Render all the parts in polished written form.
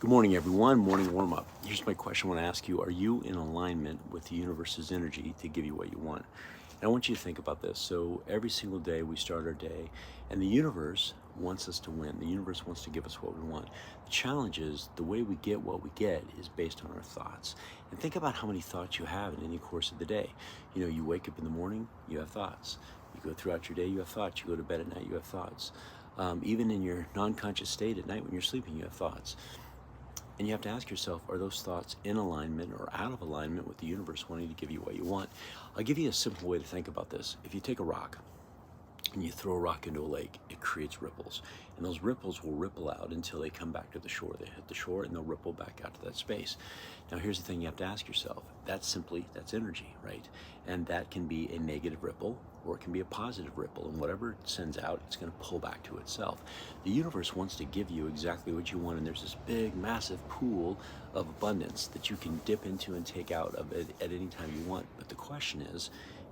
Good morning, everyone. Morning warm up. Here's my question I want to ask you. Are you in alignment with the universe's energy to give you what you want? And I want you to think about this. So, every single day we start our day, and the universe wants us to win. The universe wants to give us what we want. The challenge is the way we get what we get is based on our thoughts. And think about how many thoughts you have in any course of the day. You wake up in the morning, you have thoughts. You go throughout your day, you have thoughts. You go to bed at night, you have thoughts. Even in your non conscious state at night when you're sleeping, you have thoughts. And you have to ask yourself, are those thoughts in alignment or out of alignment with the universe wanting to give you what you want? I'll give you a simple way to think about this. If you take a rock and you throw a rock into a lake, it creates ripples. And those ripples will ripple out until they come back to the shore. They hit the shore and they'll ripple back out to that space. Now, here's the thing you have to ask yourself. That's energy, right? And that can be a negative ripple or it can be a positive ripple. And whatever it sends out, it's going to pull back to itself. The universe wants to give you exactly what you want. And there's this big, massive pool of abundance that you can dip into and take out of it at any time you want. But the question is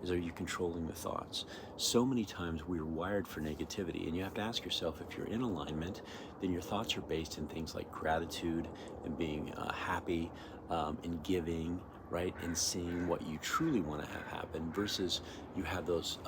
are you controlling the thoughts? So many times we're wired for negativity, and you have to ask yourself, if you're in alignment, then your thoughts are based in things like gratitude and being happy and giving, right? And seeing what you truly want to have happen versus you have those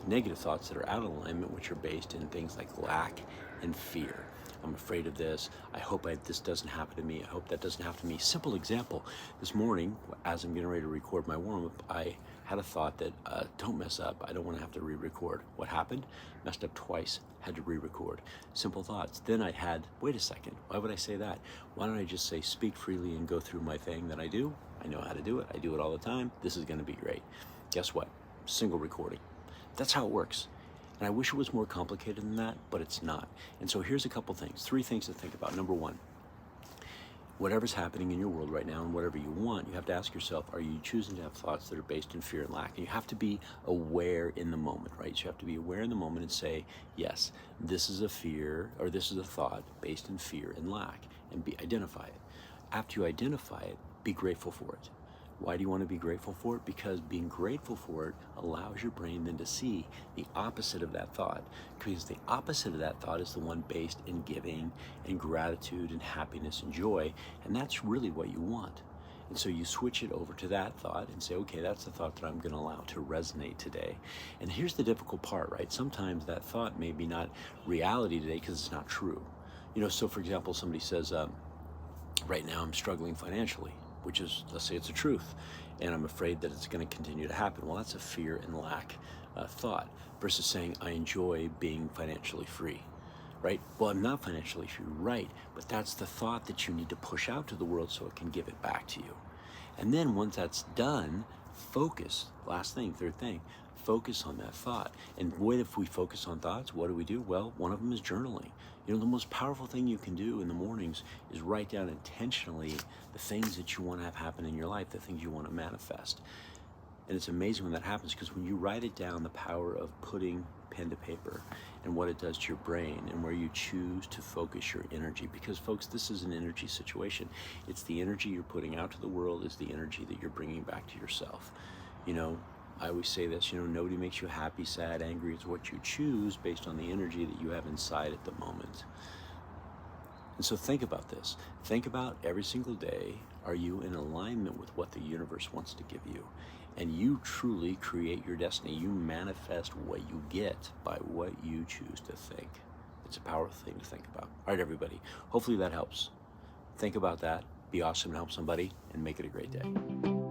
negative thoughts that are out of alignment, which are based in things like lack and fear. I'm afraid of this. I hope this doesn't happen to me. I hope that doesn't happen to me. Simple example. This morning, as I'm getting ready to record my warm-up, I had a thought that don't mess up. I don't want to have to re-record. What happened? Messed up twice. Had to re-record. Simple thoughts. Then I had, wait a second. Why would I say that? Why don't I just say speak freely and go through my thing that I do? I know how to do it. I do it all the time. This is going to be great. Guess what? Single recording. That's how it works. And I wish it was more complicated than that, but it's not. And so here's a couple things, 3 things to think about. Number 1, whatever's happening in your world right now and whatever you want, you have to ask yourself, are you choosing to have thoughts that are based in fear and lack? And you have to be aware in the moment, right? So you have to be aware in the moment and say, yes, this is a fear or this is a thought based in fear and lack, and identify it. After you identify it, be grateful for it. Why do you want to be grateful for it? Because being grateful for it allows your brain then to see the opposite of that thought. Because the opposite of that thought is the one based in giving and gratitude and happiness and joy. And that's really what you want. And so you switch it over to that thought and say, okay, that's the thought that I'm going to allow to resonate today. And here's the difficult part, right? Sometimes that thought may be not reality today because it's not true. So for example, somebody says, right now I'm struggling financially, which is, let's say it's a truth, and I'm afraid that it's going to continue to happen. Well, that's a fear and lack thought versus saying, I enjoy being financially free, right? Well, I'm not financially free, right? But that's the thought that you need to push out to the world so it can give it back to you. And then once that's done, focus, last thing, third thing, focus on that thought. And what if we focus on thoughts? What do? Well, one of them is journaling. The most powerful thing you can do in the mornings is write down intentionally the things that you want to have happen in your life, the things you want to manifest. And it's amazing when that happens, because when you write it down, the power of putting pen to paper and what it does to your brain and where you choose to focus your energy. Because folks, this is an energy situation. It's the energy you're putting out to the world is the energy that you're bringing back to yourself. I always say this, nobody makes you happy, sad, angry. It's what you choose based on the energy that you have inside at the moment. And so think about this. Think about every single day, are you in alignment with what the universe wants to give you? And you truly create your destiny. You manifest what you get by what you choose to think. It's a powerful thing to think about. All right, everybody. Hopefully that helps. Think about that. Be awesome and help somebody, and make it a great day.